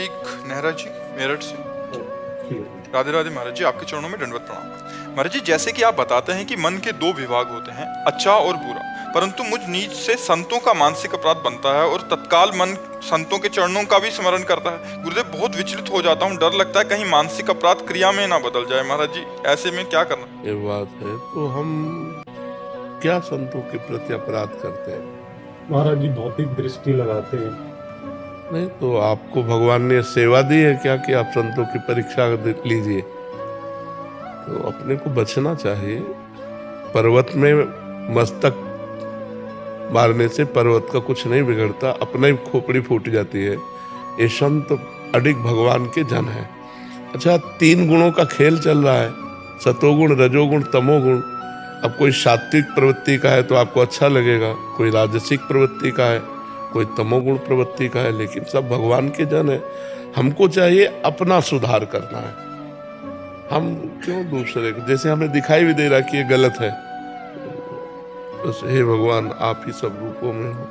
प्रतीक नेहरा जी मेरठ से। राधे राधे महाराज जी, आपके चरणों में दंडवत प्रणाम। महाराज जी, जैसे कि आप बताते हैं कि मन के दो विभाग होते हैं, अच्छा और बुरा, परंतु मुझ नीच से संतों का मानसिक अपराध बनता है और तत्काल मन संतों के चरणों का भी स्मरण करता है। गुरुदेव, बहुत विचलित हो जाता हूँ, डर लगता है कहीं मानसिक अपराध क्रिया में ना बदल जाए। महाराज जी, ऐसे में क्या करना? ये बात है तो हम क्या संतों के प्रति अपराध करते हैं? महाराज जी भौतिक दृष्टि लगाते हैं। नहीं तो आपको भगवान ने सेवा दी है क्या कि आप संतों की परीक्षा लीजिए? तो अपने को बचना चाहिए। पर्वत में मस्तक मारने से पर्वत का कुछ नहीं बिगड़ता, अपना ही खोपड़ी फूट जाती है। ये संत अडिग भगवान के जन है। अच्छा, 3 गुणों का खेल चल रहा है, सतोगुण, रजोगुण, तमोगुण। अब कोई सात्विक प्रवृत्ति का है तो आपको अच्छा लगेगा, कोई राजसिक प्रवृत्ति का है, कोई तमोगुण प्रवृत्ति का है, लेकिन सब भगवान के जन है। हमको चाहिए अपना सुधार करना है। हम क्यों दूसरे को, जैसे हमें दिखाई भी दे रहा कि ये गलत है, बस हे भगवान आप ही सब रूपों में हो,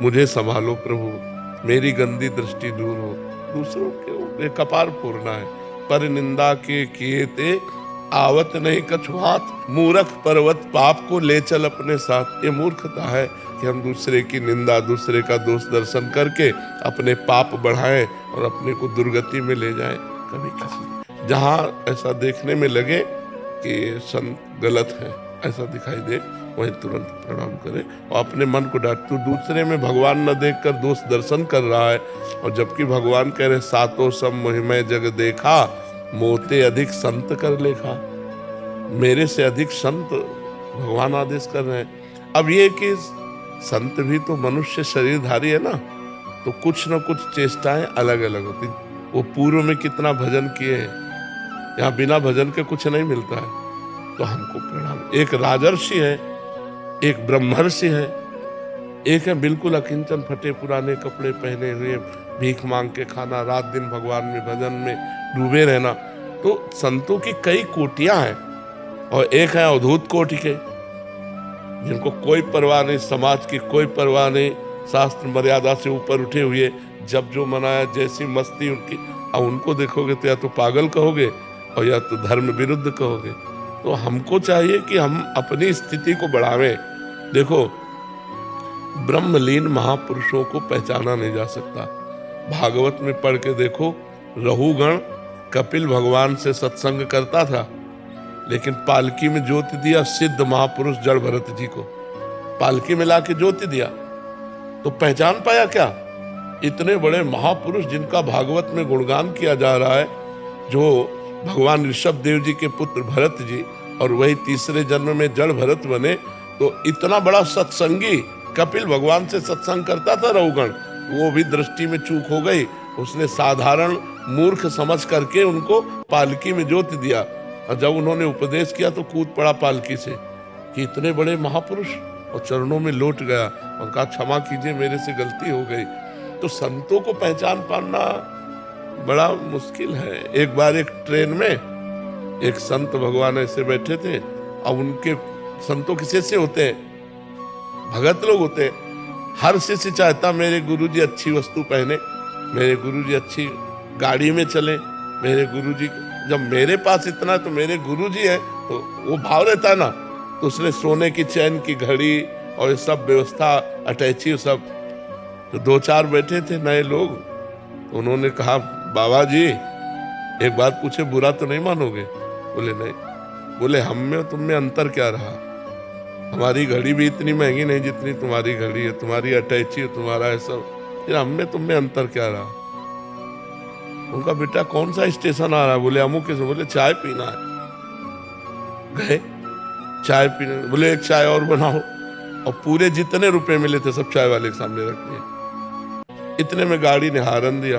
मुझे संभालो प्रभु, मेरी गंदी दृष्टि दूर हो। दूसरों के कपार फोड़ना है। पर निंदा के किए ते आवत नहीं कछु हाथ, मूर्ख पर्वत पाप को ले चल अपने साथ। ये मूर्खता है कि हम दूसरे की निंदा, दूसरे का दोष दर्शन करके अपने पाप बढ़ाएं और अपने को दुर्गति में ले जाएं। कभी किसी जहां ऐसा देखने में लगे कि संत गलत है, ऐसा दिखाई दे, वहीं तुरंत प्रणाम करे और अपने मन को डांट। तू दूसरे में भगवान न देखकर दोष दर्शन कर रहा है, और जबकि भगवान कह रहे सातों सब मोहिमय जग देखा, मोते अधिक संत कर लेखा। मेरे से अधिक संत भगवान आदेश कर रहे हैं। अब ये कि संत भी तो मनुष्य शरीरधारी है ना, तो कुछ न कुछ चेष्टाएं अलग अलग होती। वो पूर्व में कितना भजन किए हैं, यहाँ बिना भजन के कुछ नहीं मिलता है। तो हमको प्रणाम। एक राजर्षि है, एक ब्रह्मर्षि है, एक है बिल्कुल अकिंचन, फटे पुराने कपड़े पहने हुए, भीख मांग के खाना, रात दिन भगवान में भजन में डूबे रहना। तो संतों की कई कोटियां हैं, और एक है अवधूत कोटि के, जिनको कोई परवाह नहीं, समाज की कोई परवाह नहीं, शास्त्र मर्यादा से ऊपर उठे हुए, जब जो मनाया जैसी मस्ती उनकी। अब उनको देखोगे तो या तो पागल कहोगे और या तो धर्म विरुद्ध कहोगे। तो हमको चाहिए कि हम अपनी स्थिति को बढ़ावें। देखो, ब्रह्मलीन महापुरुषों को पहचाना नहीं जा सकता। भागवत में पढ़ के देखो, रहुगण कपिल भगवान से सत्संग करता था, लेकिन पालकी में ज्योति दिया सिद्ध महापुरुष जड़ भरत जी को, पालकी में लाके ज्योति दिया, तो पहचान पाया क्या? इतने बड़े महापुरुष जिनका भागवत में गुणगान किया जा रहा है, जो भगवान ऋषभ देव जी के पुत्र भरत जी, और वही तीसरे जन्म में जड़ भरत बने। तो इतना बड़ा सत्संगी कपिल भगवान से सत्संग करता था रहुगण, वो भी दृष्टि में चूक हो गई। उसने साधारण मूर्ख समझ करके उनको पालकी में ज्योति दिया, और जब उन्होंने उपदेश किया तो कूद पड़ा पालकी से कि इतने बड़े महापुरुष, और चरणों में लौट गया और कहा क्षमा कीजिए, मेरे से गलती हो गई। तो संतों को पहचान पाना बड़ा मुश्किल है। एक बार एक ट्रेन में एक संत भगवान ऐसे बैठे थे, अब उनके संतों के शिष्य होते हैं, भगत लोग होते हैं। हर शिष्य चाहता मेरे गुरुजी अच्छी वस्तु पहने, मेरे गुरुजी अच्छी गाड़ी में चले, मेरे गुरुजी, जब मेरे पास इतना है तो मेरे गुरुजी है, तो वो भाव रहता है ना। तो उसने सोने की चैन की घड़ी और ये सब व्यवस्था, अटैची सब। तो 2-4 बैठे थे नए लोग, तो उन्होंने कहा बाबा जी एक बात पूछे, बुरा तो नहीं मानोगे? बोले नहीं। बोले हम में और तुम में अंतर क्या रहा? हमारी घड़ी भी इतनी महंगी नहीं जितनी तुम्हारी घड़ी है, तुम्हारी अटैची है, तुम्हारा है सब, फिर हम में तुम में अंतर क्या रहा? उनका बेटा कौन सा स्टेशन आ रहा है? बोले अमुक के। बोले चाय पीना है। गए चाय पीने, बोले एक चाय और बनाओ, और पूरे जितने रुपए मिले थे सब चाय वाले के सामने रख दिए। इतने में गाड़ी ने हारन दिया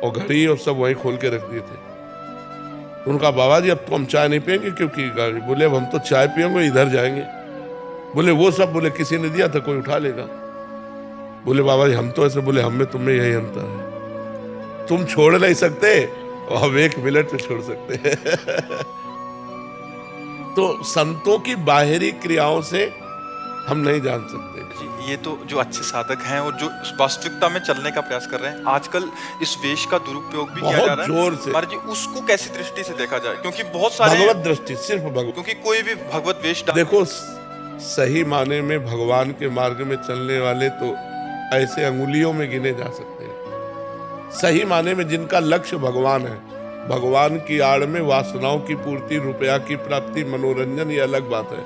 और घड़ी और सब वहीं खोल के रख दिए थे। उनका बाबा जी अब तो हम चाय नहीं पियेंगे क्योंकि गाड़ी। बोले अब हम तो चाय पियेंगे, इधर जाएंगे। बोले वो सब, बोले किसी ने दिया था, कोई उठा लेगा। बोले बाबा जी हम तो ऐसे। बोले हम में तुम में यही अंतर है, तुम छोड़ नहीं सकते और हम 1 मिनट में छोड़ सकते हैं। तो संतों की बाहरी क्रियाओं से हम नहीं जान सकते। जी, ये तो जो अच्छे साधक हैं और जो वास्तविकता में चलने का प्रयास कर रहे हैं, आजकल इस वेश का दुरुपयोग भी किया जा बहुत रहा है जोर से। महाराज जी, उसको कैसी दृष्टि से देखा जाए? क्योंकि बहुत सारे भगवत दृष्टि, सिर्फ भगवत। क्योंकि कोई भी भगवत वेश देखो, सही माने में भगवान के मार्ग में चलने वाले तो ऐसे अंगुलियों में गिने जा सकते हैं। सही माने में जिनका लक्ष्य भगवान है, भगवान की आड़ में वासनाओं की पूर्ति, रुपया की प्राप्ति, मनोरंजन, ये अलग बात है।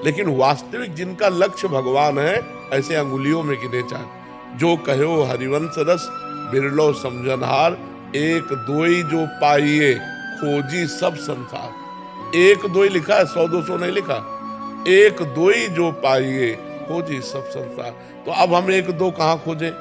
लेकिन वास्तविक जिनका लक्ष्य भगवान है, ऐसे अंगुलियों में गिने जाए। जो कहो हरिवंश रस बिरलो समझनहार, एक दोई जो पाइए खोजी सब संसार। एक दोई लिखा है, 100-200 नहीं लिखा। एक दोई जो पाइए खोजी सब संसार। तो अब हम एक दो कहाँ खोजे?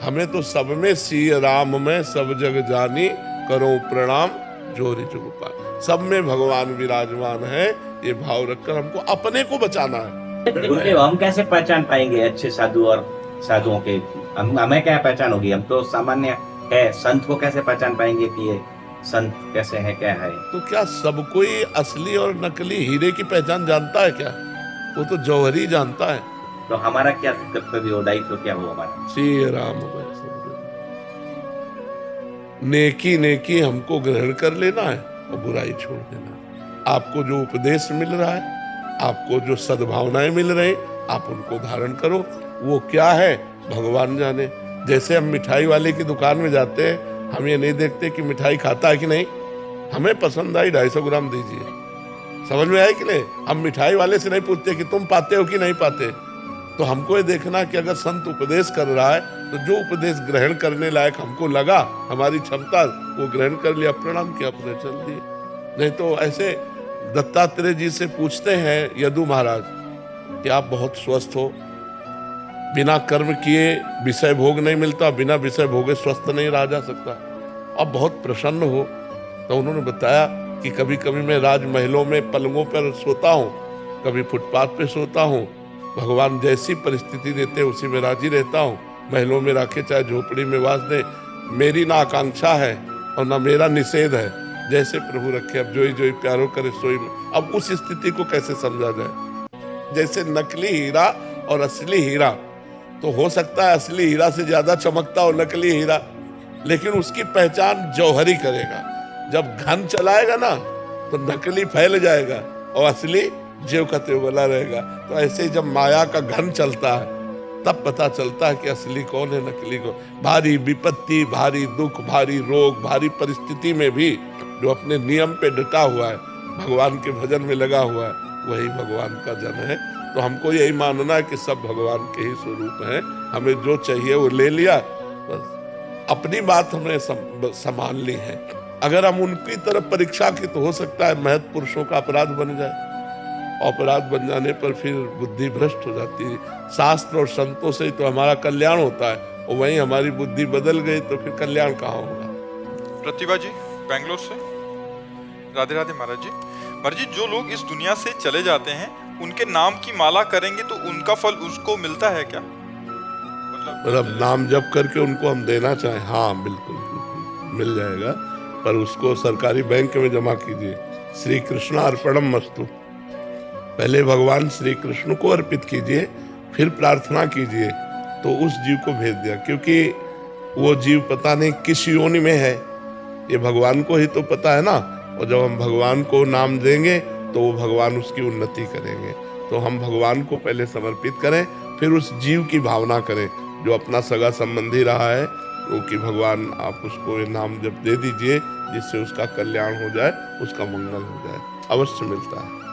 हमें तो सब में सिय राम में सब जग जानी, करो प्रणाम जोरी जुगपाल। सब में भगवान विराजमान है, ये भाव रखकर हमको अपने को बचाना है। गुरुदेव, हम कैसे पहचान पाएंगे अच्छे साधु और साधुओं के? हमें क्या पहचान होगी? हम तो सामान्य है, संत को कैसे पहचान पाएंगे कि ये संत कैसे है, क्या है? तो क्या सब कोई असली और नकली हीरे की पहचान जानता है क्या? वो तो जौहरी जानता है। तो हमारा क्या कर्तव्य हो, दायित्व क्या हो हमारा? श्री राम नेकी नेकी हमको ग्रहण कर लेना है और बुराई छोड़ देना है। आपको जो उपदेश मिल रहा है, आपको जो सद्भावनाएं मिल रही, आप उनको धारण करो। वो क्या है भगवान जाने। जैसे हम मिठाई वाले की दुकान में जाते हैं, हम ये नहीं देखते कि मिठाई खाता है कि नहीं, हमें पसंद आई 250 ग्राम दीजिए। समझ में आया कि नहीं? हम मिठाई वाले से नहीं पूछते कि तुम पाते हो कि नहीं पाते। तो हमको ये देखना कि अगर संत उपदेश कर रहा है तो जो उपदेश ग्रहण करने लायक हमको लगा, हमारी क्षमता, वो ग्रहण कर लिया, प्रणाम किया, अपने चल दिए। नहीं तो ऐसे दत्तात्रेय जी से पूछते हैं यदु महाराज कि आप बहुत स्वस्थ हो, बिना कर्म किए विषय भोग नहीं मिलता, बिना विषय भोगे स्वस्थ नहीं रहा जा सकता, आप बहुत प्रसन्न हो। तो उन्होंने बताया कि कभी कभी मैं राजमहलों में पलंगों पर सोता हूँ, कभी फुटपाथ पे सोता हूँ, भगवान जैसी परिस्थिति देते उसी में राजी रहता हूँ। महलों में रखे चाहे झोपड़ी में वास दे, मेरी ना आकांक्षा है और ना मेरा निषेध है, जैसे प्रभु रखे। अब जोई जोई प्यारो करे सोई। अब उस स्थिति को कैसे समझा जाए? जैसे नकली हीरा और असली हीरा, तो हो सकता है असली हीरा से ज्यादा चमकता हो नकली हीरा, लेकिन उसकी पहचान जौहरी करेगा। जब घन चलाएगा ना तो नकली फैल जाएगा और असली जेव का त्यों बना रहेगा। तो ऐसे ही जब माया का घन चलता है तब पता चलता है कि असली कौन है, नकली कौन। भारी विपत्ति, भारी दुख, भारी रोग, भारी परिस्थिति में भी जो अपने नियम पे डटा हुआ है, भगवान के भजन में लगा हुआ है, वही भगवान का जन है। तो हमको यही मानना है कि सब भगवान के ही स्वरूप हैं। हमें जो चाहिए वो ले लिया, बस अपनी बात हमने संभाल ली है। अगर हम उनकी तरफ परीक्षा की तो हो सकता है महत् पुरुषों का अपराध बन जाए। अपराध बन जाने पर फिर बुद्धि भ्रष्ट हो जाती है। शास्त्र और संतों से तो हमारा कल्याण होता है, और वहीं हमारी बुद्धि बदल गई तो फिर कल्याण कहाँ होगा? प्रतिभा जी बेंगलोर से, राधे राधे महाराज जी। महाराज जी, जो लोग इस दुनिया से चले जाते हैं, उनके नाम की माला करेंगे तो उनका फल उसको मिलता है क्या? मतलब नाम जप करके उनको हम देना चाहें? हाँ बिल्कुल, बिल्कुल मिल जाएगा, पर उसको सरकारी बैंक में जमा कीजिए। श्री कृष्ण अर्पणम मस्तु, पहले भगवान श्री कृष्ण को अर्पित कीजिए, फिर प्रार्थना कीजिए तो उस जीव को भेज दिया। क्योंकि वो जीव पता नहीं किस योनि में है, ये भगवान को ही तो पता है ना। और जब हम भगवान को नाम देंगे तो वो भगवान उसकी उन्नति करेंगे। तो हम भगवान को पहले समर्पित करें, फिर उस जीव की भावना करें जो अपना सगा संबंधी रहा है, तो कि भगवान आप उसको ये नाम जब दे दीजिए जिससे उसका कल्याण हो जाए, उसका मंगल हो जाए। अवश्य मिलता है।